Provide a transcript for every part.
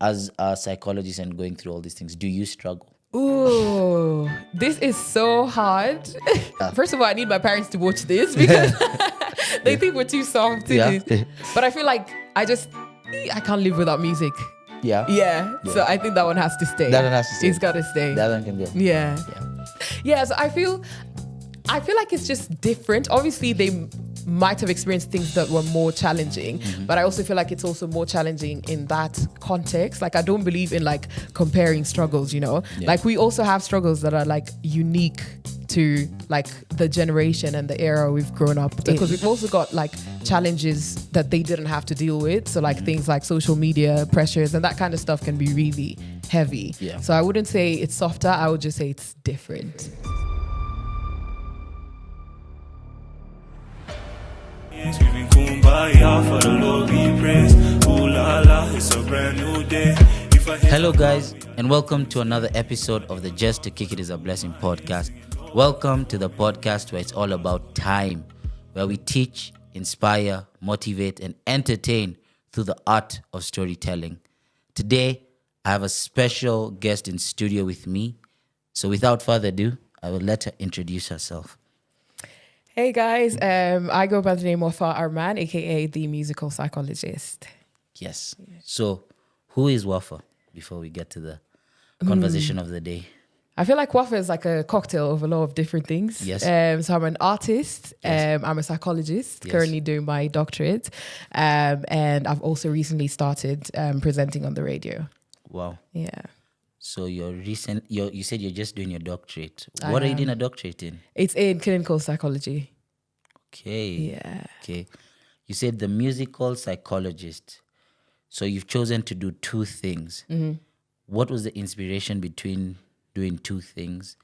as a psychologist and going through all these things, do you struggle? Ooh, this is so hard. First of all, I need my parents to watch this because they think we're too soft to this. But I feel like I can't live without music. Yeah. So I think that one has to stay. That one has to stay. It's got to stay. That one can go. Yeah. So I feel like it's just different. Obviously, they might have experienced things that were more challenging, but I also feel like it's also more challenging in that context. Like, I don't believe in like comparing struggles, like we also have struggles that are like unique to like the generation and the era we've grown up in, because we've also got like challenges that they didn't have to deal with. So like things like social media pressures and that kind of stuff can be really heavy. So I wouldn't say it's softer, I would just say it's different. Screaming kumbaya for the Lord we praise. Ooh la la, it's a brand new day. Hello guys, and welcome to another episode of the Just to Kick It Is a Blessing podcast. Welcome to the podcast where it's all about time, where we teach, inspire, motivate, and entertain through the art of storytelling. Today, I have a special guest in studio with me. So without further ado, I will let her introduce herself. Hey guys, I go by the name of Wafa Arman, aka the Musical Psychologist. Yes. So, who is Wafa? Before we get to the conversation of the day. I feel like Wafa is like a cocktail of a lot of different things. Yes. So I'm an artist. I'm a psychologist, currently doing my doctorate, and I've also recently started presenting on the radio. Wow. Yeah. So you said you're just doing your doctorate. What are you doing a doctorate in? It's in clinical psychology. Okay. Yeah. Okay. You said the musical psychologist. So you've chosen to do two things. What was the inspiration between doing two things?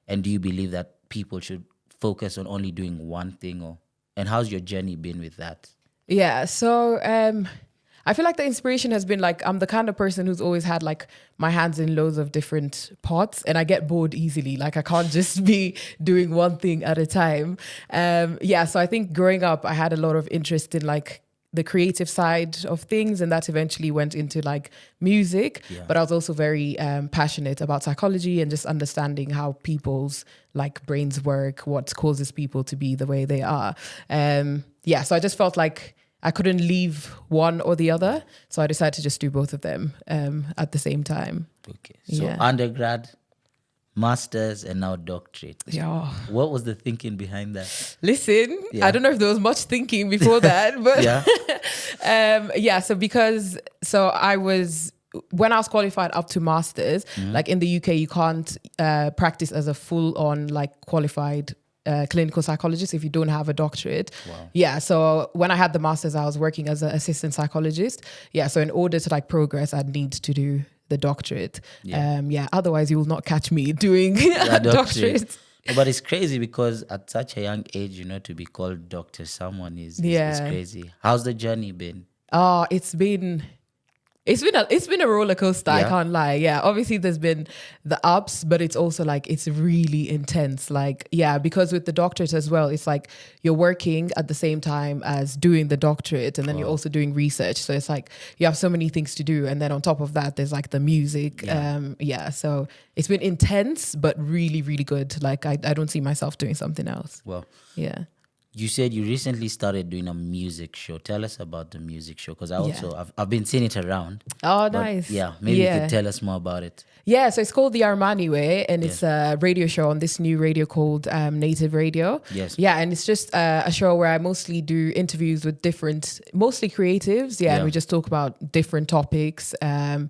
And do you believe that people should focus on only doing one thing? And how's your journey been with that? Yeah. So I feel like the inspiration has been like, I'm the kind of person who's always had like my hands in loads of different pots, and I get bored easily. Like, I can't just be doing one thing at a time. So I think growing up, I had a lot of interest in like the creative side of things, and that eventually went into like music. But I was also very passionate about psychology and just understanding how people's like brains work, what causes people to be the way they are. So I just felt like I couldn't leave one or the other. So I decided to just do both of them at the same time. Okay. So undergrad, master's, and now doctorate. Yeah. What was the thinking behind that? Listen, I don't know if there was much thinking before that, but when I was qualified up to masters, like in the UK, you can't practice as a full-on like qualified clinical psychologist if you don't have a doctorate. Wow. So when I had the masters, I was working as an assistant psychologist. So in order to like progress, I'd need to do the doctorate. Otherwise you will not catch me doing a doctorate. But it's crazy because at such a young age, to be called Dr. Someone is crazy. How's the journey been? It's been a roller coaster. I can't lie. Obviously there's been the ups, but it's also like it's really intense. Like because with the doctorate as well, it's like you're working at the same time as doing the doctorate, and then you're also doing research. So it's like you have so many things to do, and then on top of that, there's like the music. So it's been intense, but really, really good. Like I don't see myself doing something else. Well, yeah. You said you recently started doing a music show. Tell us about the music show, because I've been seeing it around. Oh, nice. Maybe you could tell us more about it. So it's called the Armani Way, and it's a radio show on this new radio called Native Radio. Yes. And it's just a show where I mostly do interviews with mostly creatives. And we just talk about different topics. And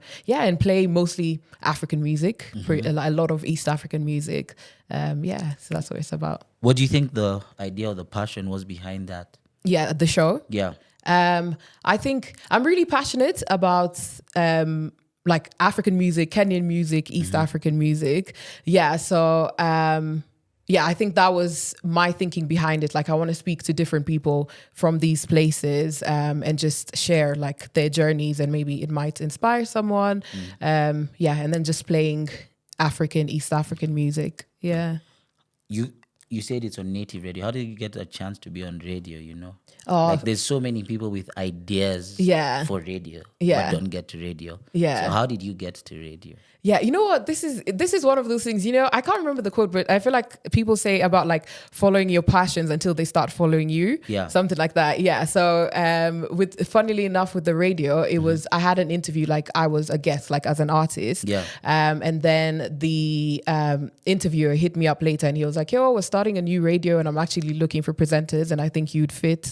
play mostly African music, a lot of East African music. So that's what it's about. What do you think the idea or the passion was behind that? Yeah, the show? Yeah. I think I'm really passionate about like African music, Kenyan music, East African music. I think that was my thinking behind it. Like, I want to speak to different people from these places and just share like their journeys, and maybe it might inspire someone. And then just playing East African music. Yeah. you said it's on native radio. How did you get a chance to be on radio, you know? Oh. Like there's so many people with ideas for radio, but don't get to radio. Yeah. So how did you get to radio? Yeah, you know what? This is one of those things, you know, I can't remember the quote, but I feel like people say about like following your passions until they start following you. Yeah. Something like that. Yeah. So funnily enough, with the radio, it was, I had an interview, like I was a guest, like as an artist. Yeah. And then the interviewer hit me up later and he was like, yo, we're starting a new radio and I'm actually looking for presenters and I think you'd fit.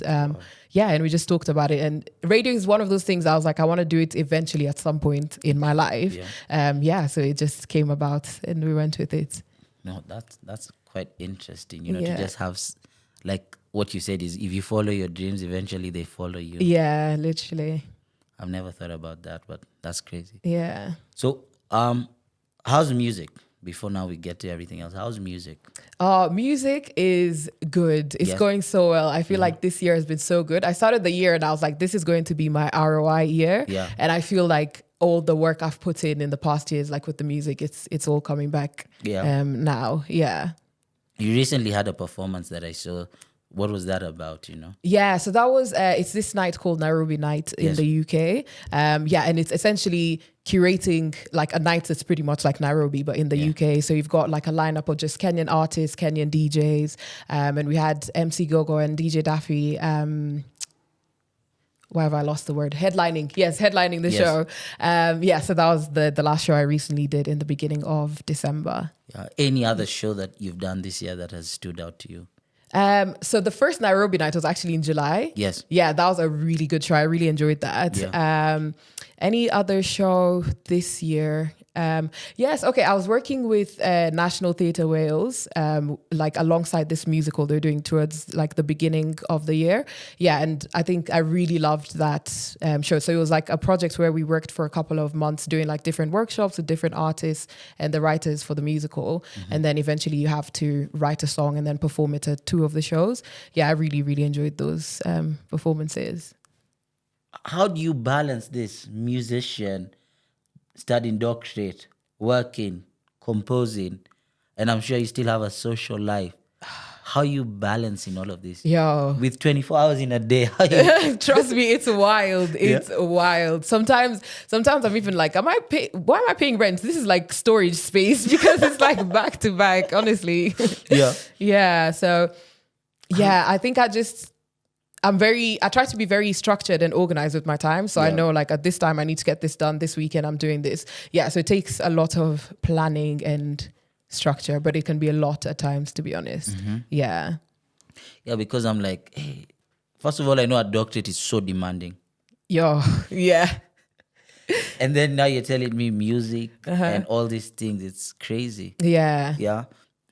Yeah, and we just talked about it. And radio is one of those things I was like, I want to do it eventually at some point in my life. Yeah. So it just came about and we went with it. No, that's quite interesting, you know, to just have, like what you said is if you follow your dreams, eventually they follow you. Yeah, literally. I've never thought about that, but that's crazy. Yeah. So, how's music? Before now we get to everything else, how's music? Music is good. It's going so well. I feel like this year has been so good. I started the year and I was like, this is going to be my ROI year. Yeah. And I feel like all the work I've put in the past years, like with the music, it's all coming back now. Yeah. You recently had a performance that I saw. What was that about, you know? Yeah, so that was, it's this night called Nairobi Night in the UK. And it's essentially curating like a night that's pretty much like Nairobi, but in the UK. So you've got like a lineup of just Kenyan artists, Kenyan DJs. And we had MC Gogo and DJ Daffy. Why have I lost the word? Headlining. Yes, headlining the show. So that was the last show I recently did in the beginning of December. Yeah. Any other show that you've done this year that has stood out to you? So the first Nairobi night was actually in July. Yes. Yeah, that was a really good show. I really enjoyed that. Yeah. Any other show this year? Yes, okay. I was working with National Theatre Wales, like alongside this musical they're doing towards like the beginning of the year. Yeah, and I think I really loved that show. So it was like a project where we worked for a couple of months doing like different workshops with different artists and the writers for the musical. And then eventually you have to write a song and then perform it at 2 of the shows. Yeah, I really, really enjoyed those performances. How do you balance this musician, studying doctorate, working, composing, and I'm sure you still have a social life? How are you balancing all of this? Yo. With 24 hours in a day, how you... Trust me, it's wild. It's wild. Sometimes I'm even like, why am I paying rent? This is like storage space because it's like back to back, honestly. Yeah. Yeah. So yeah, I think I try to be very structured and organized with my time. So I know like at this time I need to get this done. This weekend I'm doing this. Yeah. So it takes a lot of planning and structure, but it can be a lot at times, to be honest. Yeah. Yeah, because I'm like, hey, first of all, I know a doctorate is so demanding. Yo, yeah. And then now you're telling me music and all these things. It's crazy. Yeah. Yeah.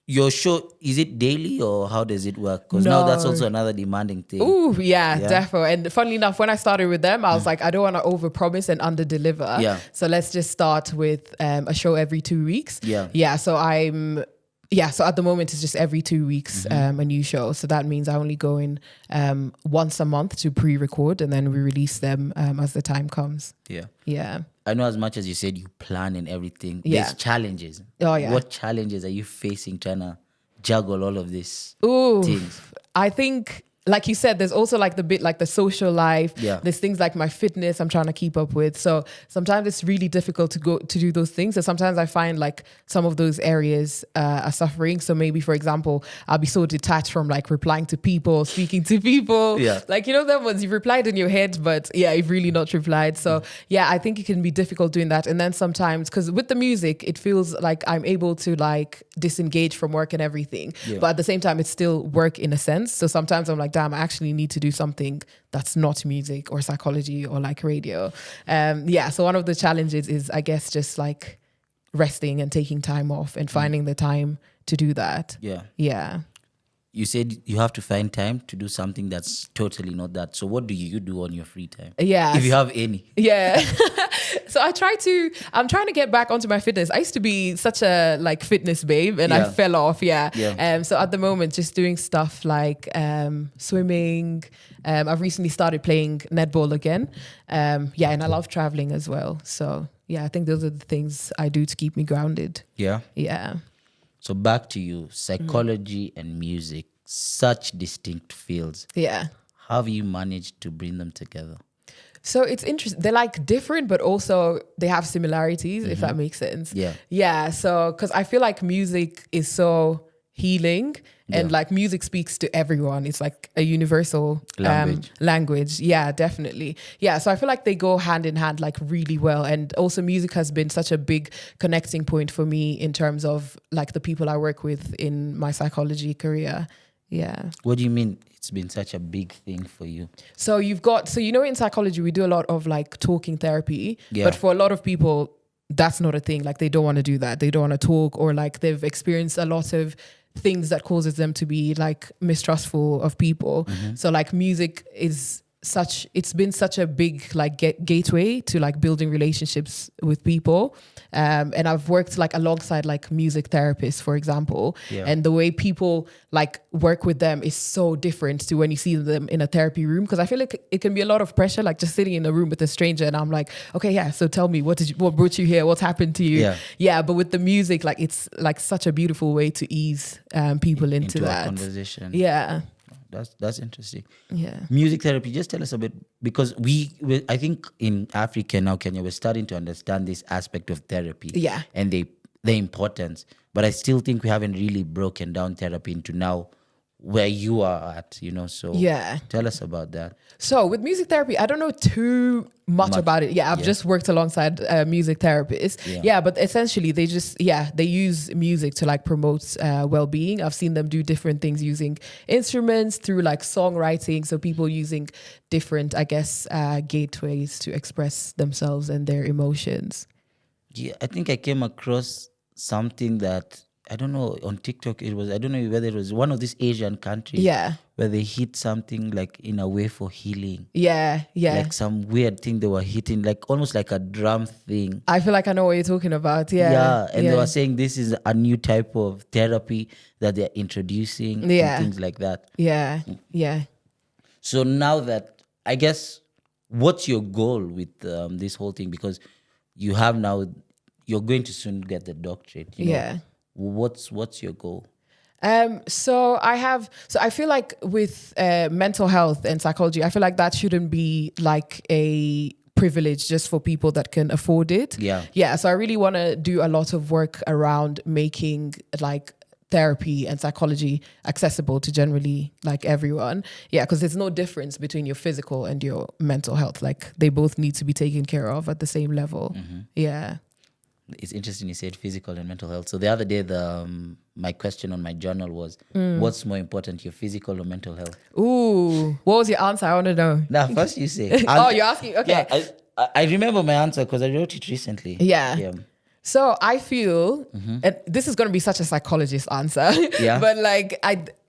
Your show, is it daily or how does it work? Because now that's also another demanding thing. Ooh, yeah, definitely. And funnily enough, when I started with them, I was like, I don't want to overpromise and underdeliver. Yeah. So let's just start with a show every 2 weeks. Yeah. Yeah. So so at the moment it's just every 2 weeks a new show. So that means I only go in once a month to pre-record and then we release them as the time comes. Yeah. Yeah. I know as much as you said you plan and everything, Yeah. there's challenges. Oh, yeah. What challenges are you facing trying to juggle all of these Ooh, things? I think, like you said, there's also like the bit like the social life. Yeah. There's things like my fitness I'm trying to keep up with. So sometimes it's really difficult to do those things. So sometimes I find like some of those areas are suffering. So maybe, for example, I'll be so detached from like replying to people, speaking to people. Yeah. Like, you know, them ones you've replied in your head, but yeah, you've really not replied. So yeah, I think it can be difficult doing that. And then sometimes, because with the music, it feels like I'm able to like disengage from work and everything. Yeah. But at the same time, it's still work in a sense. So sometimes I'm like, damn, I actually need to do something that's not music or psychology or like radio. So one of the challenges is, I guess, just like resting and taking time off and finding the time to do that. Yeah. Yeah. You said you have to find time to do something that's totally not that. So what do you do on your free time? Yeah. If you have any. Yeah. So I'm trying to get back onto my fitness. I used to be such a like fitness babe and I fell off. Yeah. So at the moment, just doing stuff like swimming. I've recently started playing netball again. And I love traveling as well. So yeah, I think those are the things I do to keep me grounded. Yeah. Yeah. So back to you, psychology and music, such distinct fields. Yeah. How have you managed to bring them together? So it's interesting. They're like different, but also they have similarities, if that makes sense. Yeah. Yeah. So, because I feel like music is so healing and like music speaks to everyone. It's like a universal language. Yeah, definitely. Yeah. So I feel like they go hand in hand like really well. And also music has been such a big connecting point for me in terms of like the people I work with in my psychology career. Yeah. What do you mean it's been such a big thing for you? So in psychology, we do a lot of like talking therapy, Yeah. but for a lot of people, that's not a thing. Like they don't want to do that. They don't want to talk, or like they've experienced a lot of things that causes them to be like mistrustful of people. So like music it's been such a big like gateway to like building relationships with people. And I've worked like alongside like music therapists, for example, and the way people like work with them is so different to when you see them in a therapy room. Cause I feel like it can be a lot of pressure, like just sitting in a room with a stranger and I'm like, okay, yeah. So tell me, what brought you here? What's happened to you? Yeah. But with the music, like it's like such a beautiful way to ease people into that conversation. Yeah. That's interesting. Yeah. Music therapy, just tell us a bit, because I think in Africa now, Kenya, we're starting to understand this aspect of therapy. Yeah. And the importance. But I still think we haven't really broken down therapy into now where you are at, so Yeah. tell us about that. So with music therapy, I don't know too much about it. Yeah, I've just worked alongside music therapists. Yeah, but essentially they use music to like promote well-being. I've seen them do different things using instruments through like songwriting. So people using different, I guess, gateways to express themselves and their emotions. Yeah, I think I came across something that, I don't know, on TikTok, I don't know whether it was one of these Asian countries. Yeah. Where they hit something like in a way for healing. Yeah. Like some weird thing they were hitting, like almost like a drum thing. I feel like I know what you're talking about. Yeah. And they were saying this is a new type of therapy that they're introducing. And things like that. Yeah. Yeah. So now that, I guess, what's your goal with this whole thing? Because you're going to soon get the doctorate. Yeah. What's your goal? So I feel like with mental health and psychology, I feel like that shouldn't be like a privilege just for people that can afford it. Yeah. So I really want to do a lot of work around making like therapy and psychology accessible to generally like everyone. Yeah, because there's no difference between your physical and your mental health. Like they both need to be taken care of at the same level. Yeah. It's interesting you said physical and mental health. So the other day, my question on my journal was, what's more important, your physical or mental health? Ooh, what was your answer? I want to know. Now, first you say. Oh, you're asking? Okay. Yeah, I remember my answer because I wrote it recently. Yeah. So I feel, and this is going to be such a psychologist answer, but like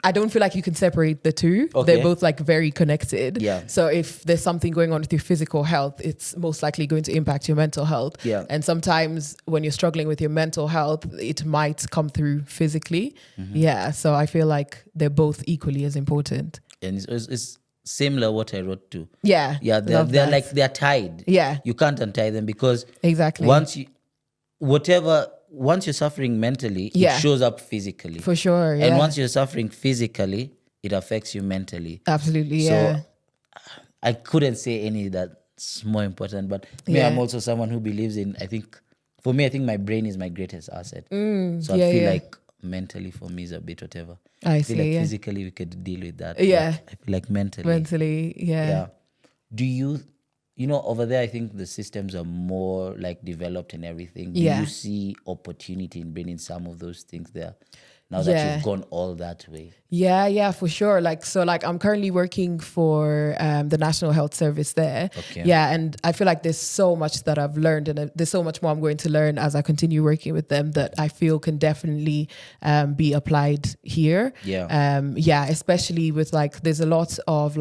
I don't feel like you can separate the two. Okay. They're both like very connected. Yeah. So if there's something going on with your physical health, it's most likely going to impact your mental health. Yeah. And sometimes when you're struggling with your mental health, it might come through physically. Yeah. So I feel like they're both equally as important. And it's similar what I wrote too. Yeah. Yeah, they're tied. Yeah. You can't untie them because exactly. Once you're suffering mentally, it shows up physically. For sure. Yeah. And once you're suffering physically, it affects you mentally. Absolutely. Yeah. So I couldn't say any that's more important, but me, I'm also someone who believes in, I think my brain is my greatest asset. So I feel like mentally for me is a bit whatever. I feel see, like physically we could deal with that. Yeah. I feel like mentally. Yeah. Do you over there, I think the systems are more like developed and everything. Do you see opportunity in bringing some of those things there now that you've gone all that way? Yeah, for sure. I'm currently working for the National Health Service there. Okay. Yeah, and I feel like there's so much that I've learned, and there's so much more I'm going to learn as I continue working with them that I feel can definitely be applied here. Yeah. Especially with there's a lot of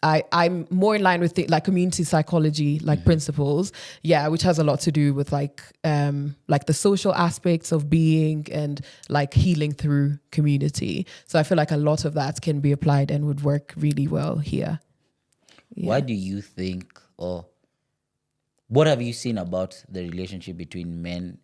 I'm more in line with community psychology, principles, which has a lot to do with the social aspects of being and healing through community. So I feel like a lot of that can be applied and would work really well here. Yeah. Why do you think, or what have you seen about the relationship between men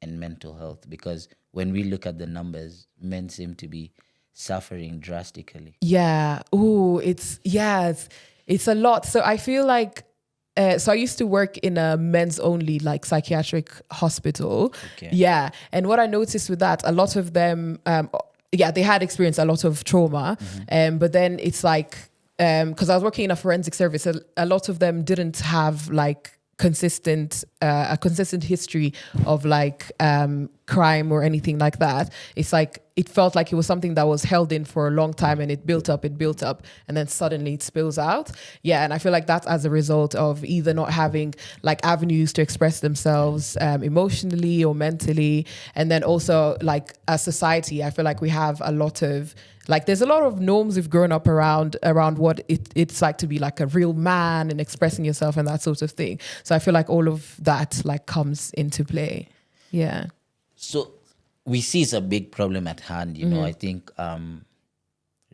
and mental health? Because when we look at the numbers, men seem to be suffering drastically. Yeah. Oh, it's a lot. So I feel like so I used to work in a men's only like psychiatric hospital. Okay. Yeah. And what I noticed with that, a lot of them, they had experienced a lot of trauma. But then it's like, because I was working in a forensic service, a lot of them didn't have like a consistent history of like crime or anything like that. It's like it felt like it was something that was held in for a long time, and it built up, and then suddenly it spills out. Yeah, and I feel like that's as a result of either not having like avenues to express themselves emotionally or mentally, and then also like as society, I feel like we have a lot of like there's a lot of norms we've grown up around what it's like to be like a real man and expressing yourself and that sort of thing. So I feel like all of that like comes into play. Yeah. So we see it's a big problem at hand. You know, I think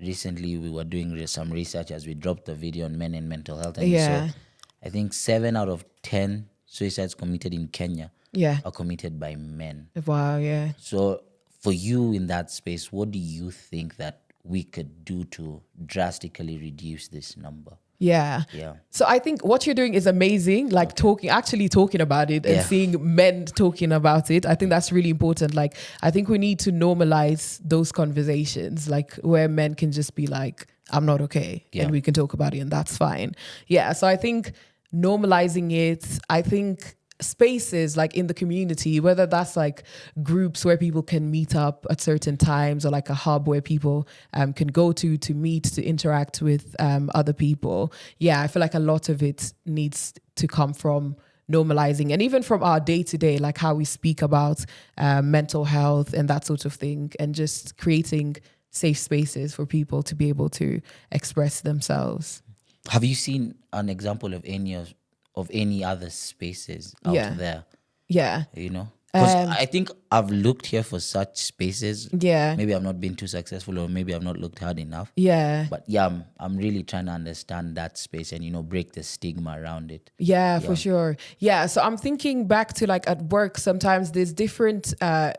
recently we were doing some research as we dropped the video on men and mental health. And Yeah. so I think 7 out of 10 suicides committed in Kenya Yeah. are committed by men. Wow. Yeah. So for you in that space, what do you think that we could do to drastically reduce this number? Yeah. Yeah. So I think what you're doing is amazing, like actually talking about it and seeing men talking about it. I think that's really important. Like, I think we need to normalize those conversations, like where men can just be like, I'm not okay. Yeah. And we can talk about it and that's fine. Yeah. So I think normalizing it, I think spaces like in the community, whether that's like groups where people can meet up at certain times or like a hub where people can go to meet, to interact with other people. Yeah, I feel like a lot of it needs to come from normalizing, and even from our day-to-day, like how we speak about mental health and that sort of thing, and just creating safe spaces for people to be able to express themselves. Have you seen an example of any other spaces out there? Yeah. You know? Because I think I've looked here for such spaces. Yeah. Maybe I've not been too successful, or maybe I've not looked hard enough. Yeah. But yeah, I'm really trying to understand that space and, you know, break the stigma around it. Yeah, for sure. Yeah, so I'm thinking back to like at work, sometimes there's different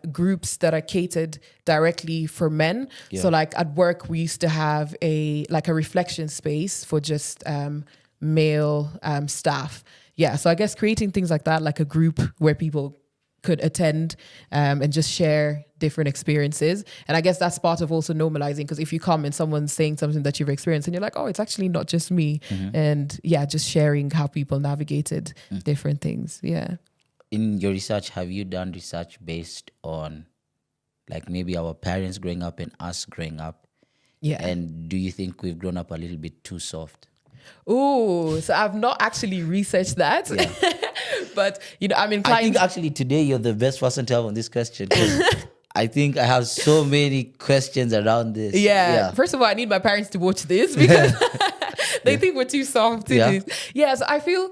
groups that are catered directly for men. Yeah. So like at work, we used to have a reflection space for just male staff. Yeah, so I guess creating things like that, like a group where people could attend and just share different experiences. And I guess that's part of also normalizing, because if you come and someone's saying something that you've experienced and you're like, oh, it's actually not just me. And yeah, just sharing how people navigated different things. Yeah. In your research, have you done research based on like maybe our parents growing up and us growing up? Yeah. And do you think we've grown up a little bit too soft? Oh, so I've not actually researched that. Yeah. But, you know, I'm inclined. I think actually today you're the best person to have on this question, 'cause I think I have so many questions around this. Yeah. First of all, I need my parents to watch this because they think we're too soft to this. Yeah. So I feel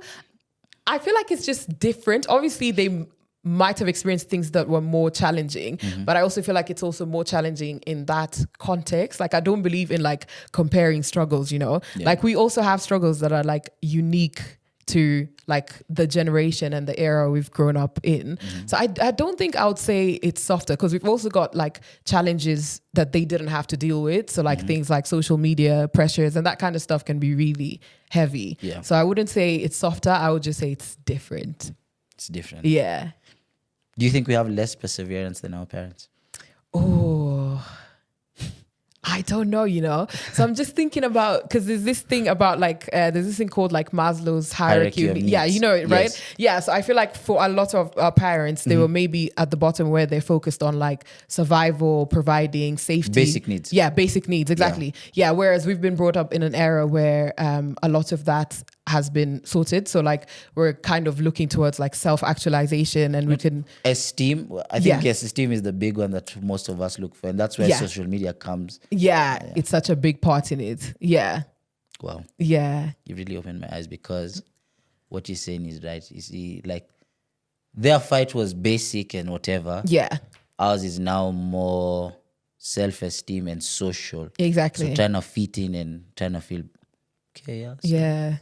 like it's just different. Obviously, they might have experienced things that were more challenging, but I also feel like it's also more challenging in that context. Like, I don't believe in like comparing struggles, you know, like we also have struggles that are like unique to like the generation and the era we've grown up in. So I don't think I would say it's softer, because we've also got like challenges that they didn't have to deal with. So like things like social media pressures and that kind of stuff can be really heavy. Yeah. So I wouldn't say it's softer. I would just say it's different. It's different. Yeah. Do you think we have less perseverance than our parents? Oh, I don't know, you know. So I'm just thinking about, because there's this thing about like, there's this thing called like Maslow's hierarchy of needs. Yeah, you know it, right? Yes. Yeah, so I feel like for a lot of our parents, they were maybe at the bottom where they're focused on like survival, providing safety. Basic needs. Yeah, basic needs, exactly. Yeah, whereas we've been brought up in an era where a lot of that has been sorted. So like we're kind of looking towards like self-actualization, and we can... Esteem. I think yes, esteem is the big one that most of us look for. And that's where social media comes. Yeah, it's such a big part in it. Yeah. Wow. Yeah. You really opened my eyes, because what you're saying is right. You see, like their fight was basic and whatever. Yeah. Ours is now more self-esteem and social. Exactly. So trying to fit in and trying to feel chaos. Yeah.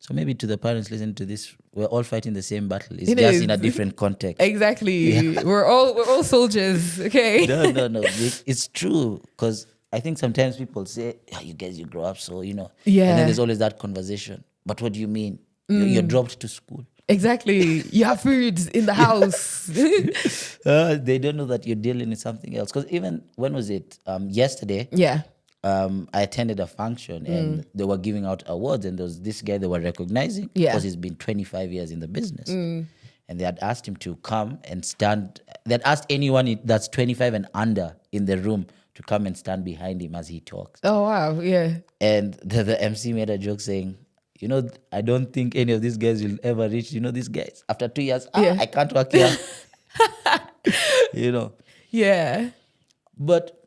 So maybe to the parents listening to this, we're all fighting the same battle. It's It just is. in a different context. Exactly. We're all soldiers. Okay. No. It's true, because I think sometimes people say, you guys, you grow up, so, Yeah. And then there's always that conversation. But what do you mean? You're dropped to school. Exactly. You have food in the house. They don't know that you're dealing with something else. Because even, when was it? Yesterday, Yeah. I attended a function and they were giving out awards, and there was this guy they were recognizing Yeah. because he's been 25 years in the business. And they had asked him to come and stand. They had asked anyone that's 25 and under in the room to come and stand behind him as he talks. Oh wow. Yeah. And the MC made a joke saying, I don't think any of these guys will ever reach, these guys. After 2 years, Yeah. I can't work here. Yeah. But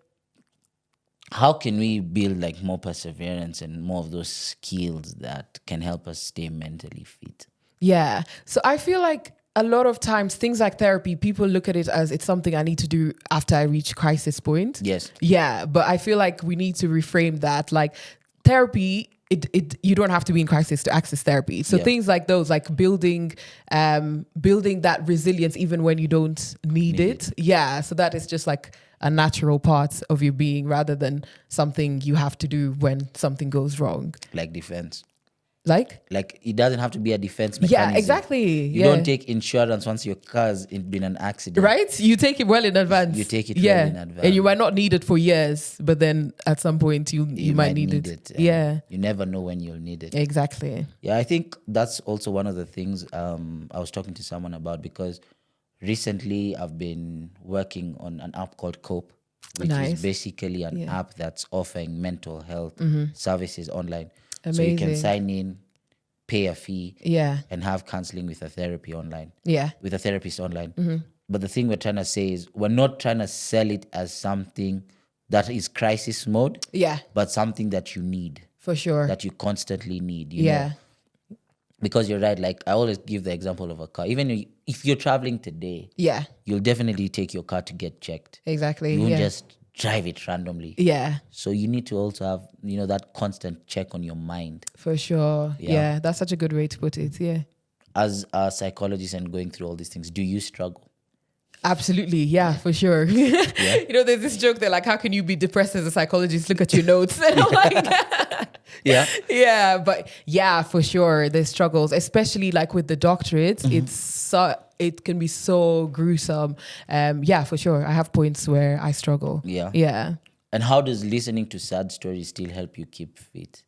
how can we build like more perseverance and more of those skills that can help us stay mentally fit? Yeah. So I feel like a lot of times things like therapy, people look at it as it's something I need to do after I reach crisis point. Yes. Yeah. But I feel like we need to reframe that. Like therapy, you don't have to be in crisis to access therapy. So Yeah. things like those, like building that resilience even when you don't need it. Yeah. So that is just like a natural part of your being rather than something you have to do when something goes wrong. Like defense. Like It doesn't have to be a defense mechanism. yeah, exactly. You Yeah. don't take insurance once your car's been an accident. Right? You take it well in advance. You take it well in advance. And you might not need it for years, but then at some point you might need it. and Yeah. You never know when you'll need it. Exactly. Yeah, I think that's also one of the things I was talking to someone about, because recently I've been working on an app called Cope, which Nice. is basically an Yeah. app that's offering mental health services online. So you can Amazing. sign in, pay a fee, Yeah. and have counseling with a therapist online. Mm-hmm. But the thing we're trying to say is we're not trying to sell it as something that is crisis mode, Yeah. but something that you need, For sure. that you constantly need. Yeah. Because you're right. Like I always give the example of a car. Even if you're traveling today, Yeah. you'll definitely take your car to get checked. Exactly. You won't Yeah. just drive it randomly. Yeah. So you need to also have, that constant check on your mind. For sure. Yeah. Yeah. That's such a good way to put it. Yeah. As a psychologist and going through all these things, do you struggle? Absolutely. Yeah, for sure. There's this joke that like, how can you be depressed as a psychologist? Look at your notes. And I'm like, Yeah. yeah, but yeah, for sure. There's struggles, especially like with the doctorate. It can be so gruesome. Yeah, for sure. I have points where I struggle. Yeah. Yeah. And how does listening to sad stories still help you keep fit?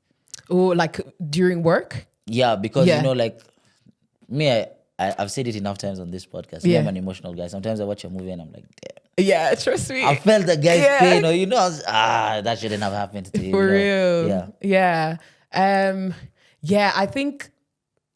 Or like during work. Yeah, because Yeah. like me, I've said it enough times on this podcast. Me, Yeah. I'm an emotional guy. Sometimes I watch a movie and I'm like, damn. Yeah, trust me. I felt the guy's Yeah. pain, or that shouldn't have happened to you. For real. Yeah. Yeah. Yeah, I think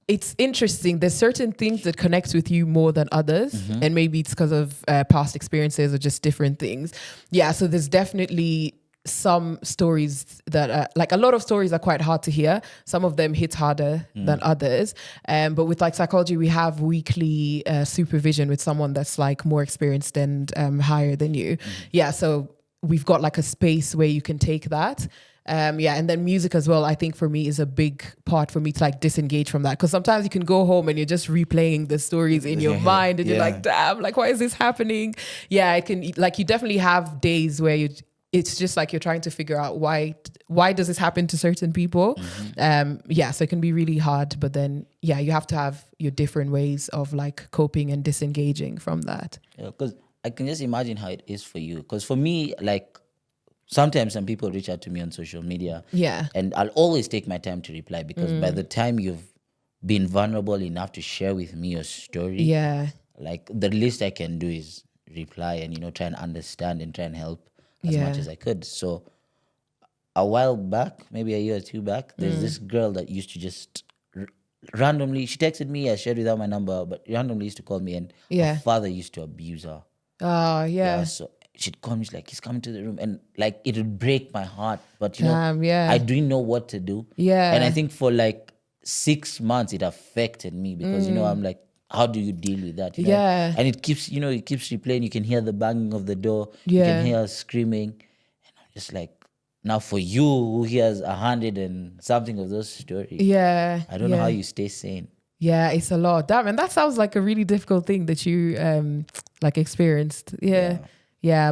it's interesting. There's certain things that connect with you more than others. And maybe it's because of past experiences or just different things. Yeah, so there's definitely some stories that like a lot of stories are quite hard to hear. Some of them hit harder than others. But with like psychology, we have weekly supervision with someone that's like more experienced and higher than you. Yeah, so we've got like a space where you can take that. Yeah, and then music as well, I think for me is a big part for me to like disengage from that, because sometimes you can go home and you're just replaying the stories in your mind and you're like, damn, like why is this happening? Yeah, it can, like you definitely have days where it's just like you're trying to figure out why does this happen to certain people. Yeah, so it can be really hard, but then yeah, you have to have your different ways of like coping and disengaging from that. Yeah, because I can just imagine how it is for you. Because for me, like sometimes some people reach out to me on social media. Yeah. And I'll always take my time to reply, because by the time you've been vulnerable enough to share with me your story, Yeah. like the least I can do is reply and try and understand and try and help as much as I could. So a while back, maybe a year or two back, there's this girl that used to just randomly, she texted me, I shared without my number, but randomly used to call me, and Yeah. her father used to abuse her. Oh, yeah. So she'd call me, she's like, he's coming to the room, and like it would break my heart, but Damn, yeah. I didn't know what to do. Yeah. And I think for like 6 months it affected me, because I'm like, how do you deal with that? Yeah. And it keeps replaying. You can hear the banging of the door. You Yeah. can hear her screaming. And I'm just like, Now, for you who hears 100 and something of those stories, Yeah. I don't know how you stay sane. Yeah, it's a lot. Damn, and that sounds like a really difficult thing that you like experienced. Yeah.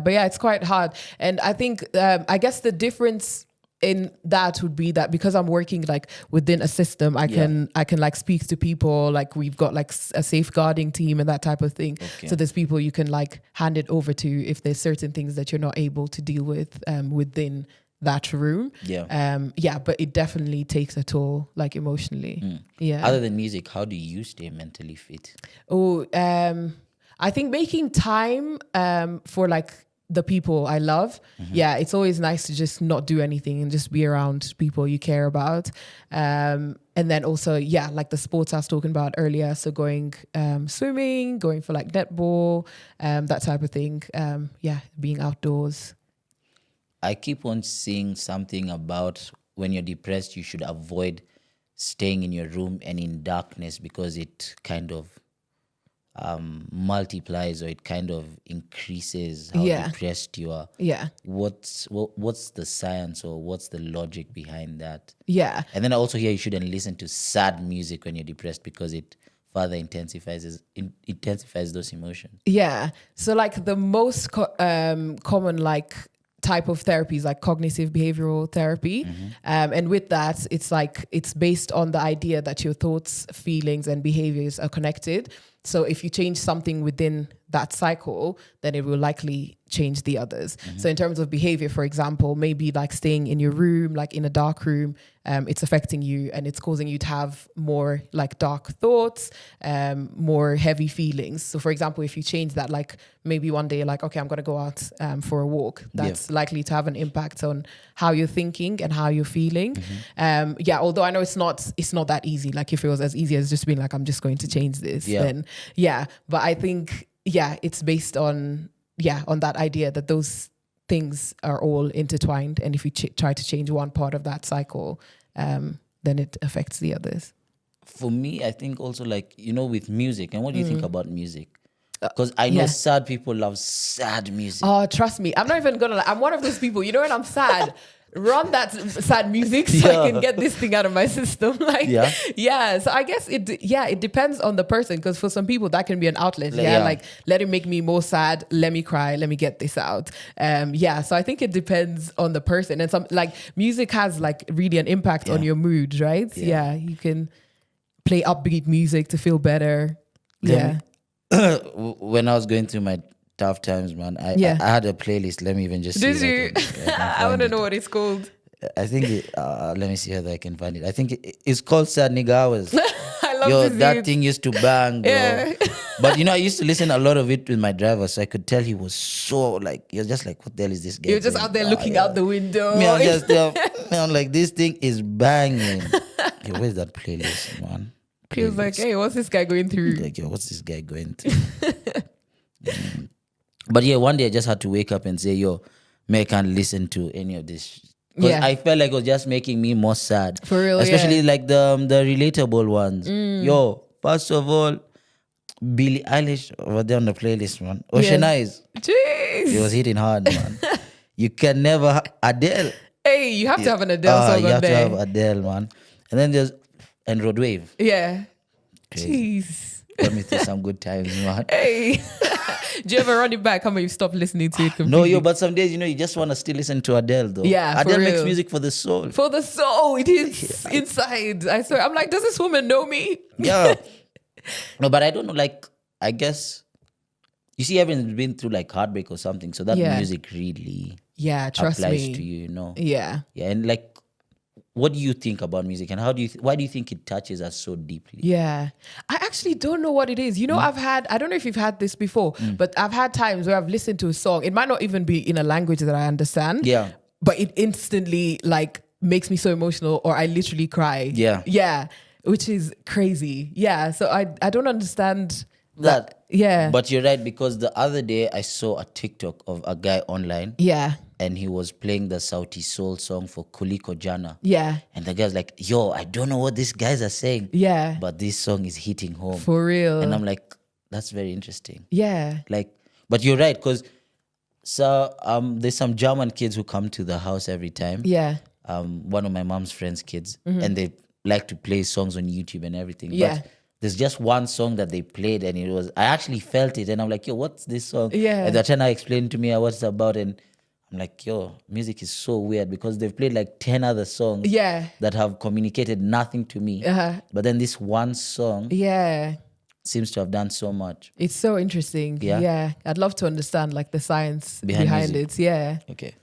But yeah, it's quite hard. And I think I guess the difference in that would be that because I'm working like within a system, I can like speak to people, like we've got like a safeguarding team and that type of thing. So there's people you can like hand it over to if there's certain things that you're not able to deal with within that room. But it definitely takes a toll, like emotionally. Other than music, how do you stay mentally fit? I think making time for like the people I love. It's always nice to just not do anything and just be around people you care about. And then also, like the sports I was talking about earlier. So going swimming, going for like netball, that type of thing. Being outdoors. I keep on seeing something about when you're depressed, you should avoid staying in your room and in darkness because it kind of multiplies or it kind of increases how depressed you are. What's the science or what's the logic behind that? And then I also hear you shouldn't listen to sad music when you're depressed because it further intensifies those emotions. So like the most common like type of therapy is like cognitive behavioral therapy. And with that, it's like it's based on the idea that your thoughts, feelings and behaviors are connected. So if you change something within that cycle, then it will likely change the others. So in terms of behavior, for example, maybe like staying in your room, like in a dark room, it's affecting you and it's causing you to have more like dark thoughts, more heavy feelings. So for example, if you change that, like maybe one day you're like, okay, I'm going to go out for a walk. That's likely to have an impact on how you're thinking and how you're feeling. Although I know it's not that easy. Like if it was as easy as just being like, I'm just going to change this, then but I think, it's based on that idea that those things are all intertwined. And if you try to change one part of that cycle, then it affects the others. For me, I think also like, with music, and what do you think about music? Because I know sad people love sad music. Oh, trust me. I'm not even going to I'm one of those people, when I'm sad, run that sad music so I can get this thing out of my system. So I guess it depends on the person, because for some people that can be an outlet. Like let it make me more sad, let me cry, let me get this out. So I think it depends on the person, and some like music has like really an impact on your mood, right? You can play upbeat music to feel better. When I was going through my tough times, man, I had a playlist. Let me even just Did see you? I want to know what it's called. I think let me see whether I can find it. I think it's called Sad Nigga Hours. I love that thing used to bang, bro. But I used to listen a lot of it with my driver, so I could tell he was so like, you're just like, what the hell is this guy? You're just out there looking out the window. Me, I'm just I'm like, this thing is banging. Yo, where's that playlist, man? He was like, hey, what's this guy going through? Like, yo, what's this guy going through? But one day I just had to wake up and say, yo, I can't listen to any of this. Because I felt like it was just making me more sad. For real, especially like the relatable ones. Yo, first of all, Billie Eilish over there on the playlist, man. Ocean Eyes. Jeez. It was hitting hard, man. You can never... Adele. Hey, you have to have an Adele song on there. You have to have Adele, man. And then there's... And Road Wave. Yeah. Crazy. Jeez. Got me through some good times, man. Hey. Do you ever run it back? How about you stop listening to it completely? No, but some days, you just want to still listen to Adele, though. Yeah, Adele makes music for the soul. For the soul. It is inside. I swear. I'm like, does this woman know me? Yeah. No, but I don't know, like, I guess, you see, everyone's been through like heartbreak or something, so that music really trust applies me. to you, Yeah. Yeah, and like, what do you think about music, and why do you think it touches us so deeply? Yeah. I actually don't know what it is. I don't know if you've had this before, but I've had times where I've listened to a song. It might not even be in a language that I understand. Yeah. But it instantly like makes me so emotional, or I literally cry. Yeah. Yeah. Which is crazy. Yeah. So I don't understand that. Yeah. But you're right, because the other day I saw a TikTok of a guy online. Yeah. And he was playing the Sauti Soul song for Kuliko Jana. Yeah. And the guy's like, yo, I don't know what these guys are saying. Yeah. But this song is hitting home. For real. And I'm like, that's very interesting. Yeah. Like, but you're right, because So there's some German kids who come to the house every time. Yeah. One of my mom's friends' kids, and they like to play songs on YouTube and everything. Yeah. But there's just one song that they played, and I actually felt it, and I'm like, yo, what's this song? Yeah. And they're trying to explain to me what it's about, and I'm like, yo, music is so weird because they've played like 10 other songs Yeah. that have communicated nothing to me. But then this one song Yeah. seems to have done so much. It's so interesting. Yeah. I'd love to understand like the science Behind behind music. it. Yeah. Okay.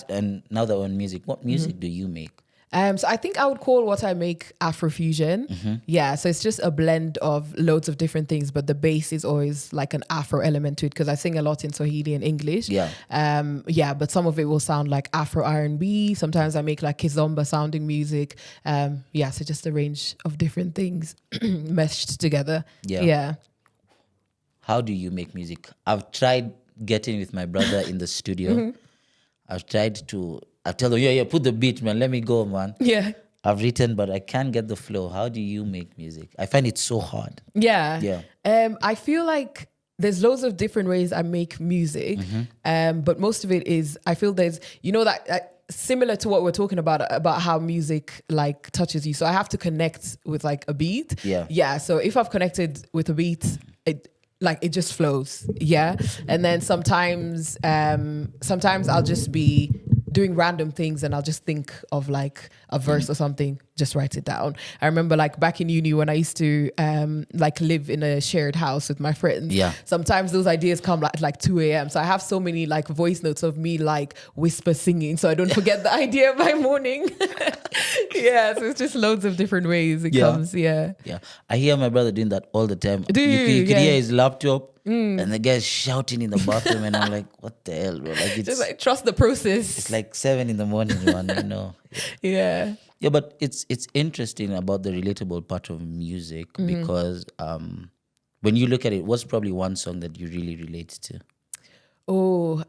And now that we're on music, what music do you make? So I think I would call what I make Afrofusion. Yeah, so it's just a blend of loads of different things, but the base is always like an Afro element to it because I sing a lot in Swahili and English. Yeah. But some of it will sound like Afro R&B. Sometimes I make like Kizomba sounding music. So just a range of different things meshed together. Yeah. How do you make music? I've tried getting with my brother in the studio. I've tried to. I tell him, yeah, put the beat, man. Let me go, man. Yeah. I've written, but I can't get the flow. How do you make music? I find it so hard. Yeah. I feel like there's loads of different ways I make music, but most of it is, I feel there's, that similar to what we're talking about how music like touches you. So I have to connect with like a beat. Yeah. So if I've connected with a beat, it just flows. Yeah. And then sometimes I'll just be doing random things and I'll just think of like a verse or something, just write it down. I remember like back in uni when I used to like live in a shared house with my friends. Yeah. Sometimes those ideas come at like 2 a.m. So I have so many like voice notes of me like whisper singing so I don't forget the idea by morning. Yeah, so it's just loads of different ways it comes. Yeah. I hear my brother doing that all the time. Do you? You can hear his laptop and the guy's shouting in the bathroom and I'm like, what the hell, bro? Like Just like trust the process. It's like 7 a.m, man, Yeah. Yeah, but it's interesting about the relatable part of music because when you look at it, what's probably one song that you really relate to? Or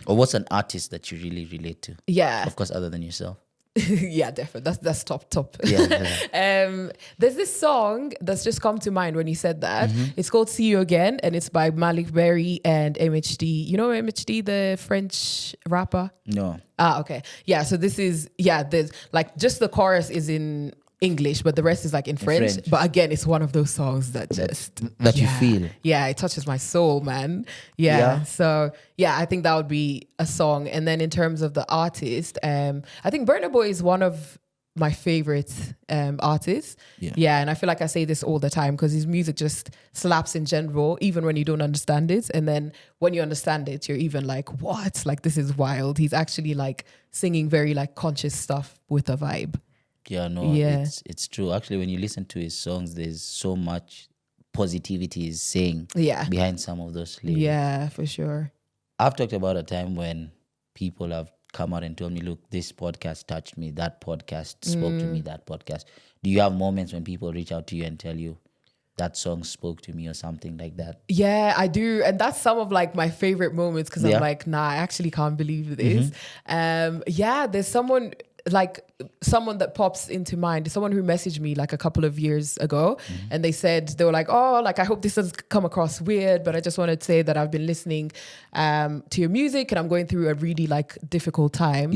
what's an artist that you really relate to? Yeah. Of course, other than yourself. Yeah, definitely. That's top. Yeah. There's this song that's just come to mind when you said that. It's called "See You Again" and it's by Malik Berry and MHD. You know MHD, the French rapper? No. Okay. Yeah. So this is there's like just the chorus is in English, but the rest is like in French. But again, it's one of those songs that you feel. Yeah, it touches my soul, man. Yeah. So I think that would be a song. And then in terms of the artist, I think Burna Boy is one of my favorite artists. Yeah. And I feel like I say this all the time because his music just slaps in general, even when you don't understand it. And then when you understand it, you're even like, what? Like, this is wild. He's actually like singing very like conscious stuff with a vibe. Yeah, no, it's true. Actually, when you listen to his songs, there's so much positivity he's saying behind some of those lyrics. Yeah, for sure. I've talked about a time when people have come out and told me, look, this podcast touched me, that podcast spoke to me, that podcast. Do you have moments when people reach out to you and tell you that song spoke to me or something like that? Yeah, I do. And that's some of like my favorite moments because I'm like, nah, I actually can't believe this. There's someone that pops into mind, someone who messaged me like a couple of years ago and they were like, oh, like I hope this doesn't come across weird, but I just wanted to say that I've been listening to your music and I'm going through a really like difficult time.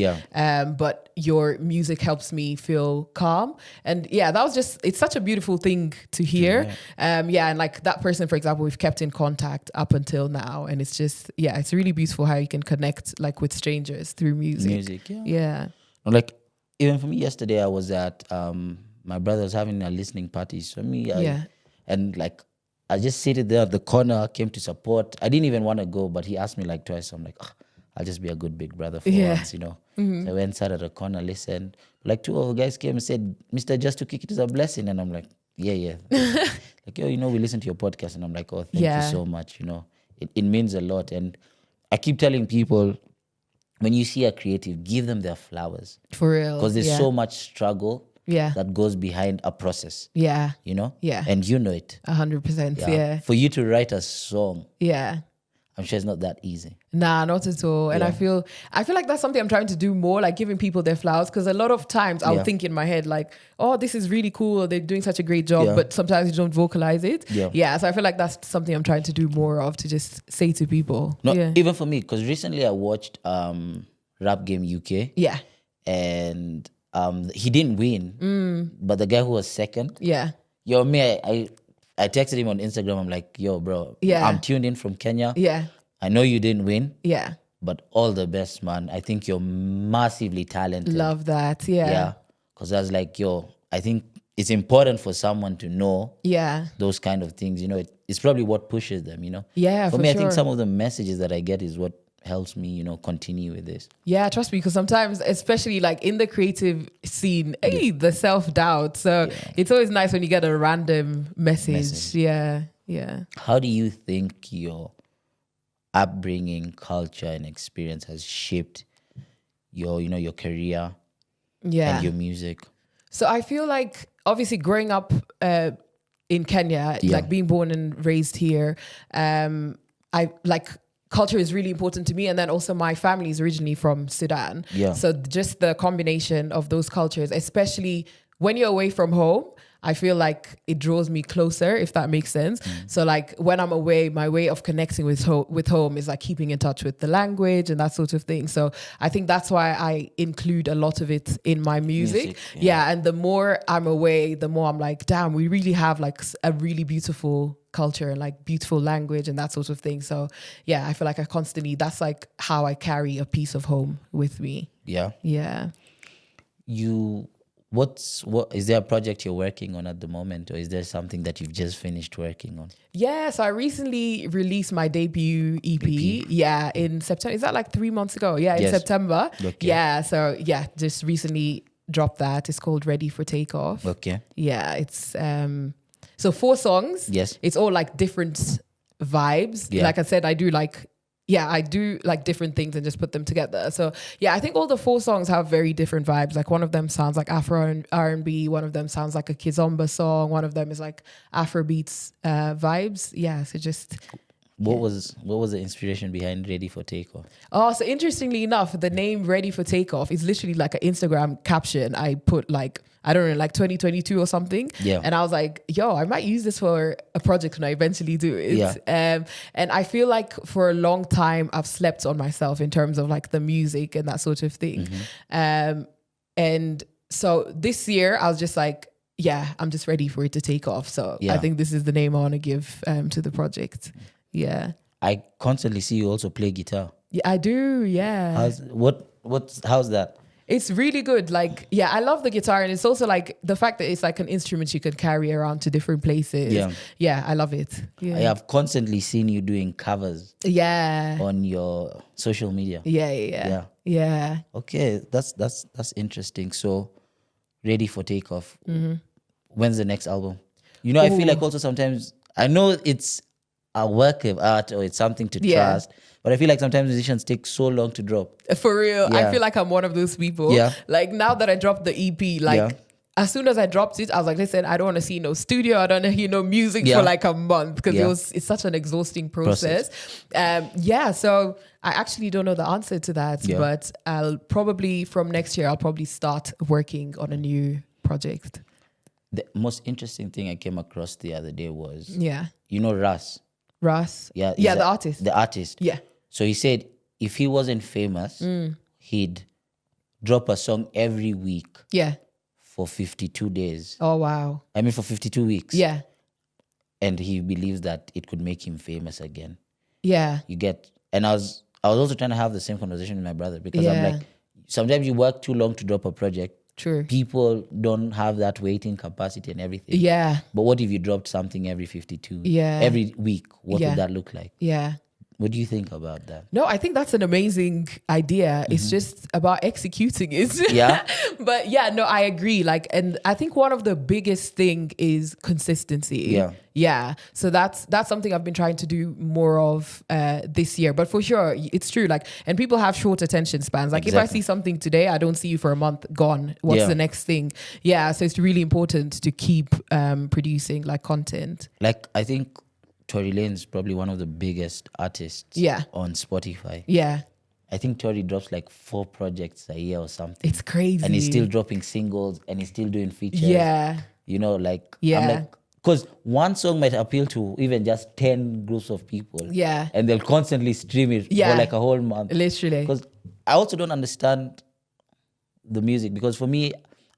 But your music helps me feel calm. And that was just, it's such a beautiful thing to hear. And like that person, for example, we've kept in contact up until now. And it's just, it's really beautiful how you can connect like with strangers through music. Yeah. Like, even for me, yesterday I was at my brother was having a listening party. So and like I just seated there at the corner, came to support. I didn't even want to go, but he asked me like twice. So I'm like, I'll just be a good big brother for once, So I went sat at the corner, listened. Like 2 other guys came and said, Mr. Just to Kick It is a blessing. And I'm like, yeah. Like, yo, we listen to your podcast. And I'm like, oh, thank you so much. It means a lot. And I keep telling people, when you see a creative, give them their flowers. For real. Because there's so much struggle that goes behind a process. Yeah. Yeah. And you know it. 100%. Yeah. For you to write a song. Yeah. I'm sure it's not that easy. Nah, not at all. And I feel like that's something I'm trying to do more, like giving people their flowers. Because a lot of times I'll think in my head like, oh, this is really cool. They're doing such a great job. But sometimes you don't vocalize it. Yeah. So I feel like that's something I'm trying to do more of, to just say to people. No, even for me, because recently I watched Rap Game UK. Yeah. And he didn't win. But the guy who was second. Yeah. Yo, me, I texted him on Instagram. I'm like, yo, bro, I'm tuned in from Kenya. Yeah. I know you didn't win. Yeah. But all the best, man. I think you're massively talented. Love that. Yeah. Yeah. Because I was like, yo, I think it's important for someone to know those kind of things. You know, it's probably what pushes them, you know? Yeah, for me, I think some of the messages that I get is what helps me, you know, continue with this. Yeah, trust me, because sometimes, especially like in the creative scene, the self-doubt. So it's always nice when you get a random message. Yeah. How do you think your upbringing, culture, and experience has shaped your, you know, your career and your music? So I feel like obviously growing up in Kenya, like being born and raised here, I like culture is really important to me. And then also my family is originally from Sudan. Yeah. So just the combination of those cultures, especially when you're away from home, I feel like it draws me closer, if that makes sense. So like when I'm away, my way of connecting with home is like keeping in touch with the language and that sort of thing. So I think that's why I include a lot of it in my music. And the more I'm away, the more I'm like, damn, we really have like a really beautiful culture and like beautiful language and that sort of thing. So I feel like that's like how I carry a piece of home with me. Yeah. What is there a project you're working on at the moment, or is there something that you've just finished working on? Yeah, so I recently released my debut EP. In September. Is that like 3 months ago? In September. Okay. So just recently dropped that. It's called Ready for Takeoff. Okay. Yeah, it's so 4 songs. Yes. It's all like different vibes. Yeah. Like I said, I do like different things and just put them together. So I think all the 4 songs have very different vibes. Like one of them sounds like Afro and R&B. One of them sounds like a Kizomba song. One of them is like Afrobeats vibes. Yeah. So just. What was the inspiration behind Ready for Takeoff? Oh, so interestingly enough, the name Ready for Takeoff is literally like an Instagram caption. I put like, I don't know, like 2022 or something. Yeah. And I was like, yo, I might use this for a project when I eventually do it. Yeah. And I feel like for a long time, I've slept on myself in terms of like the music and that sort of thing. And so this year I was just like, I'm just ready for it to take off. So I think this is the name I want to give to the project. Yeah. I constantly see you also play guitar. Yeah, I do. Yeah. How's that? It's really good. Like, I love the guitar. And it's also like the fact that it's like an instrument you can carry around to different places. Yeah, I love it. Yeah. I have constantly seen you doing covers. Yeah. On your social media. Yeah. Okay, that's interesting. So, Ready for Takeoff. When's the next album? You know, I feel like also sometimes, I know it's a work of art or it's something to trust, but I feel like sometimes musicians take so long to drop. For real. I feel like I'm one of those people. Yeah. Like now that I dropped the EP, like as soon as I dropped it, I was like, listen, I don't want to see no studio. I don't want to hear no music for like a month because it's such an exhausting process. So I actually don't know the answer to that, but I'll probably from next year, I'll probably start working on a new project. The most interesting thing I came across the other day was, you know, Russ. Yeah, the artist. The artist. Yeah. So he said if he wasn't famous, he'd drop a song every week. Yeah. For 52 days. Oh, wow. I mean, for 52 weeks. Yeah. And he believes that it could make him famous again. Yeah. You get, and I was also trying to have the same conversation with my brother because I'm like, sometimes you work too long to drop a project. True. People don't have that waiting capacity and everything. Yeah. But what if you dropped something every 52? Yeah. Every week? What would that look like? Yeah. What do you think about that? No, I think that's an amazing idea. It's just about executing it. Yeah. But I agree. Like, and I think one of the biggest thing is consistency. Yeah. Yeah. So that's something I've been trying to do more of this year. But for sure, it's true. Like, and people have short attention spans. Like if I see something today, I don't see you for a month, gone. What's the next thing? Yeah. So it's really important to keep producing like content. Like, I think Tory Lane's probably one of the biggest artists on Spotify. Yeah. I think Tory drops like 4 projects a year or something. It's crazy. And he's still dropping singles and he's still doing features. Yeah. You know, like, Yeah. I'm like, because one song might appeal to even just 10 groups of people. Yeah. And they'll constantly stream it for like a whole month. Literally. Because I also don't understand the music, because for me,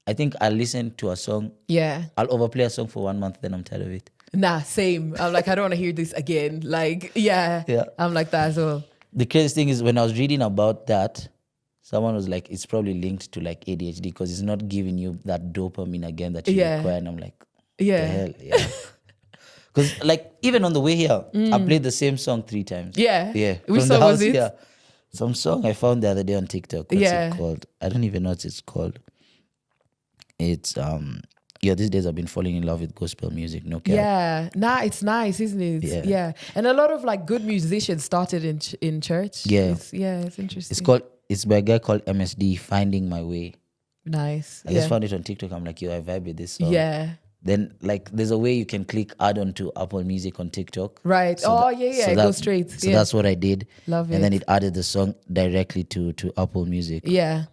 I think I'll listen to a song. Yeah. I'll overplay a song for 1 month, then I'm tired of it. Nah, same. I'm like, I don't want to hear this again. Like, yeah. I'm like that as well. The craziest thing is when I was reading about that, someone was like, it's probably linked to like ADHD because it's not giving you that dopamine again that you require. And I'm like, the hell? Yeah. Because like even on the way here, I played the same song 3 times. Yeah. Yeah. Which From song the house was it? here. Some song I found the other day on TikTok. What's it called? I don't even know what it's called. It's these days I've been falling in love with gospel music. No cap. Yeah. Nah, it's nice, isn't it? Yeah. And a lot of like good musicians started in church. Yeah. It's interesting. It's by a guy called MSD, Finding My Way. Nice. I just found it on TikTok. I'm like, yo, I vibe with this song. Yeah. Then like there's a way you can click add on to Apple Music on TikTok. Right. So it goes straight. So that's what I did. Love it. And then it added the song directly to Apple Music. Yeah.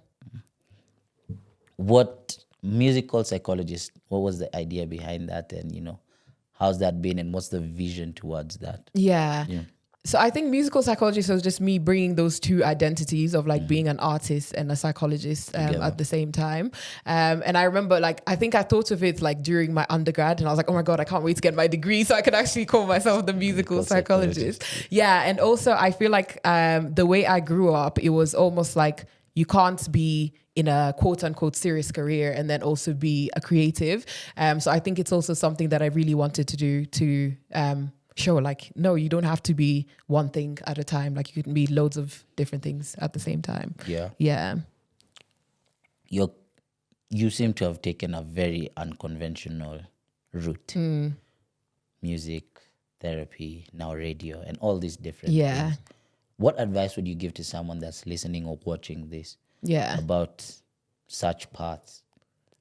What Musical Psychologist, what was the idea behind that? And, you know, how's that been and what's the vision towards that? Yeah. So I think musical psychologist was just me bringing those 2 identities of like being an artist and a psychologist at the same time. And I remember like, I think I thought of it like during my undergrad and I was like, oh my God, I can't wait to get my degree so I can actually call myself the musical psychologist. Yeah. And also I feel like the way I grew up, it was almost like you can't be in a quote unquote serious career and then also be a creative. So I think it's also something that I really wanted to do to show like, no, you don't have to be one thing at a time. Like you can be loads of different things at the same time. Yeah. Yeah. You seem to have taken a very unconventional route. Music, therapy, now radio, and all these different things. What advice would you give to someone that's listening or watching this about such paths?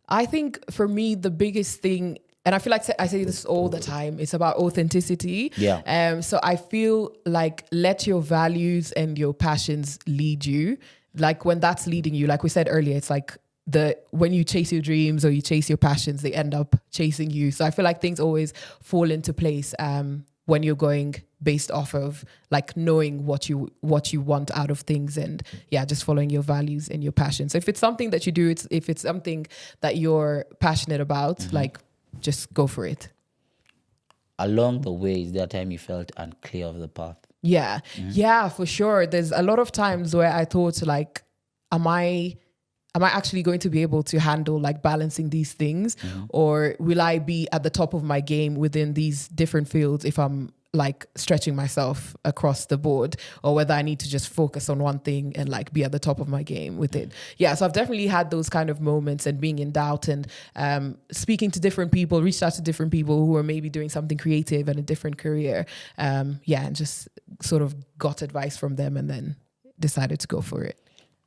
I think for me, the biggest thing, and I feel like I say this all the time, it's about authenticity. Yeah. So I feel like let your values and your passions lead you. Like when that's leading you, like we said earlier, it's like when you chase your dreams or you chase your passions, they end up chasing you. So I feel like things always fall into place when you're going based off of like knowing what you want out of things and just following your values and your passions. So if it's something that you do, if it's something that you're passionate about, like just go for it. Along the way, is there a time you felt unclear of the path? Yeah. Yeah, for sure. There's a lot of times where I thought like, am I actually going to be able to handle like balancing these things, or will I be at the top of my game within these different fields if I'm like stretching myself across the board, or whether I need to just focus on one thing and like be at the top of my game with it. Yeah, so I've definitely had those kind of moments and being in doubt and speaking to different people, reached out to different people who are maybe doing something creative and a different career. And just sort of got advice from them and then decided to go for it.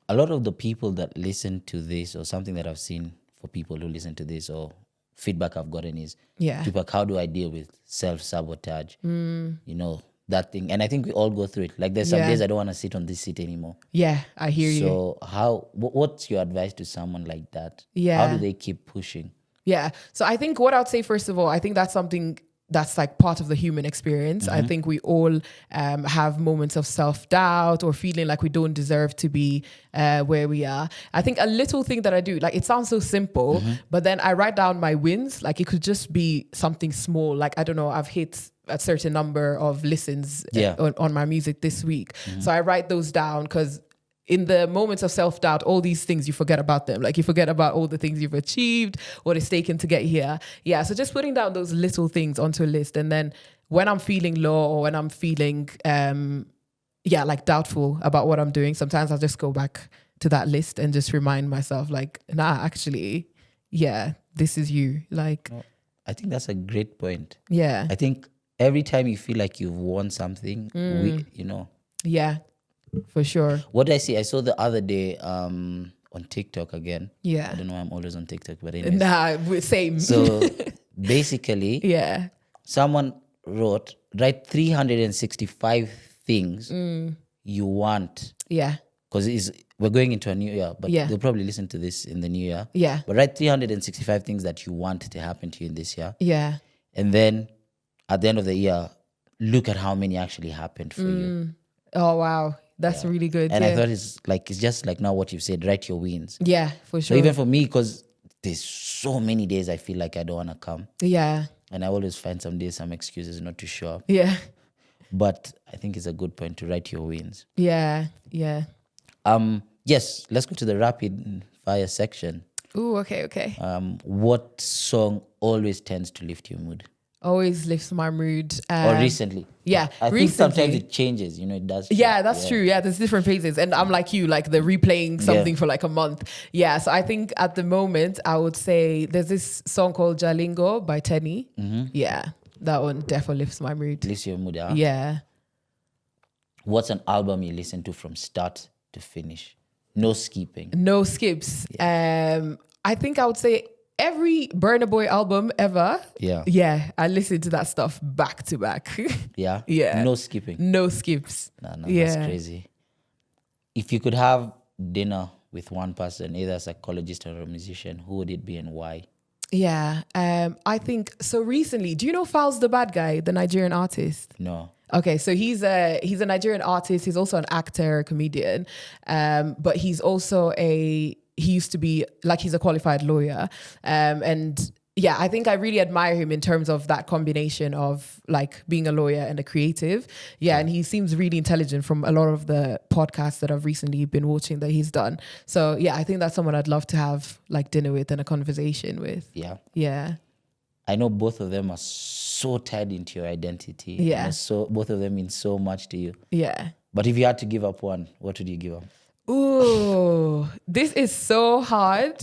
A lot of the people that listen to this, or something that I've seen for people who listen to this, or feedback I've gotten is, Tupac, how do I deal with self-sabotage? You know, that thing. And I think we all go through it. Like there's some days I don't want to sit on this seat anymore. Yeah, I hear you. So what's your advice to someone like that? Yeah. How do they keep pushing? Yeah. So I think what I'd say, first of all, I think that's something that's like part of the human experience. I think we all have moments of self-doubt or feeling like we don't deserve to be where we are. I think a little thing that I do, like it sounds so simple, but then I write down my wins. Like it could just be something small. Like, I don't know, I've hit a certain number of listens on my music this week. So I write those down because in the moments of self-doubt, all these things, you forget about them. Like you forget about all the things you've achieved, what it's taken to get here. Yeah, so just putting down those little things onto a list. And then when I'm feeling low or when I'm feeling, like doubtful about what I'm doing, sometimes I'll just go back to that list and just remind myself like, nah, actually, this is you. Like, I think that's a great point. Yeah. I think every time you feel like you've won something, Yeah. For sure. What did I see? I saw the other day on TikTok again. Yeah. I don't know why I'm always on TikTok, but anyways. Nah, same. So basically, yeah. someone wrote, write 365 things you want. Yeah. Because we're going into a new year, but Yeah. they'll probably listen to this in the new year. Yeah. But write 365 things that you want to happen to you in this year. Yeah. And then at the end of the year, look at how many actually happened for you. Oh, wow. That's really good. And yeah. I thought it's just like now what you've said, write your wins. Yeah, for So sure. even for me, because there's so many days I feel like I don't want to come. Yeah. And I always find some days, some excuses not to show up. Yeah. But I think it's a good point to write your wins. Yeah. Yeah. Yes, let's go to the rapid fire section. Ooh, okay. What song always tends to lift your mood? Always lifts my mood. Or recently? Yeah, I think recently. sometimes it changes, it does. Yeah, that's true. Yeah, there's different phases. And I'm like you, like the replaying something for like a month. Yeah, so I think at the moment, I would say there's this song called Jalingo by Tenny. Yeah, that one definitely lifts my mood. Lifts your mood, huh? Yeah. What's an album you listen to from start to finish? No skipping. No skips. I think I would say every Burna Boy album ever. Yeah. Yeah, I listen to that stuff back to back. Yeah? Yeah. No skipping. No skips. No, Yeah. that's crazy. If you could have dinner with one person, either a psychologist or a musician, who would it be and why? Yeah. I think so recently, do you know Falz the Bad Guy, the Nigerian artist? No. Okay, so he's a Nigerian artist. He's also an actor, comedian, but he's also he used to be like he's a qualified lawyer, and yeah, I think I really admire him in terms of that combination of like being a lawyer and a creative. Yeah, and he seems really intelligent from a lot of the podcasts that I've recently been watching that he's done. So yeah, I think that's someone I'd love to have like dinner with and a conversation with. Yeah. Yeah. I know both of them are so tied into your identity. Yeah. And so both of them mean so much to you. Yeah. But if you had to give up one, what would you give up? Ooh, this is so hard.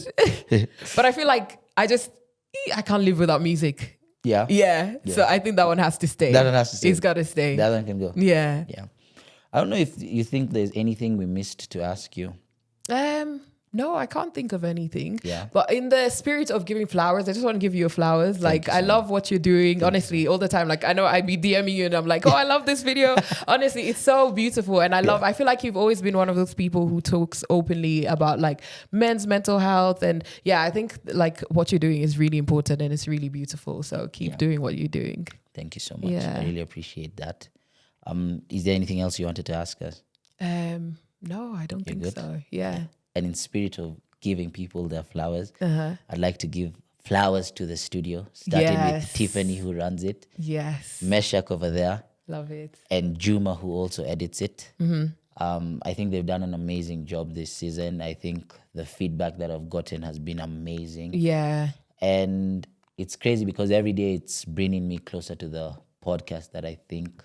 But I feel like I can't live without music. Yeah. Yeah. So I think that one has to stay. That one has to stay. It's got to stay. The other one can go. Yeah. Yeah. I don't know if you think there's anything we missed to ask you. No, I can't think of anything. Yeah. But in the spirit of giving flowers, I just want to give you flowers. Like, I love what you're doing, honestly, all the time. Like, I know I'd be DMing you and I'm like, oh, I love this video. Honestly, it's so beautiful. And I feel like you've always been one of those people who talks openly about like men's mental health. And yeah, I think like what you're doing is really important and it's really beautiful. So keep doing what you're doing. Thank you so much. Yeah. I really appreciate that. Is there anything else you wanted to ask us? No, I don't think good? so. Yeah. And in spirit of giving people their flowers, Uh-huh. I'd like to give flowers to the studio, starting Yes. with Tiffany, who runs it, Yes. Meshach over there, Love it. and Juma, who also edits it. Mm-hmm. I think they've done an amazing job this season. I think the feedback that I've gotten has been amazing. Yeah. And it's crazy because every day it's bringing me closer to the podcast that I think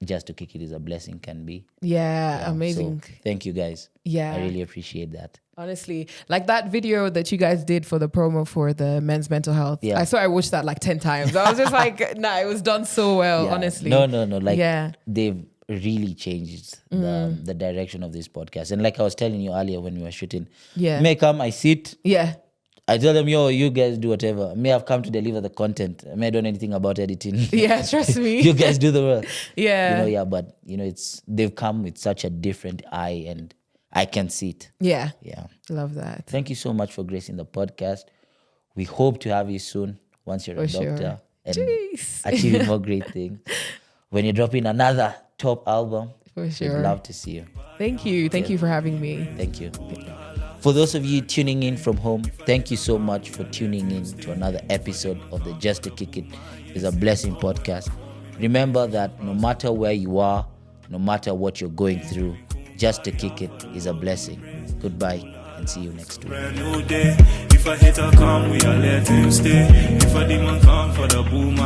Just to Kick It is a blessing can be. Yeah. Amazing. So thank you guys. Yeah. I really appreciate that. Honestly, like that video that you guys did for the promo for the men's mental health. Yeah. I swear I watched that like 10 times. I was just like, nah, it was done so well, Yeah. honestly. No. Like Yeah. they've really changed the direction of this podcast. And like I was telling you earlier when we were shooting, Yeah. may come, I sit, Yeah. I tell them, yo, you guys do whatever. May have come to deliver the content. I may have done anything about editing. Yeah, trust me. You guys do the work. Yeah. But they've come with such a different eye and I can see it. Yeah. Yeah. Love that. Thank you so much for gracing the podcast. We hope to have you soon once you're a For doctor sure. and Jeez. achieving more great things. When you're dropping another top album, For sure. we'd love to see you. Thank you. Thank you for having me. Thank you. For those of you tuning in from home, thank you so much for tuning in to another episode of the Just to Kick It is a Blessing podcast. Remember that no matter where you are, no matter what you're going through, Just to Kick It is a blessing. Goodbye and see you next week. Brand new day. If a hater come, we are letting him stay. If a demon come for the boom.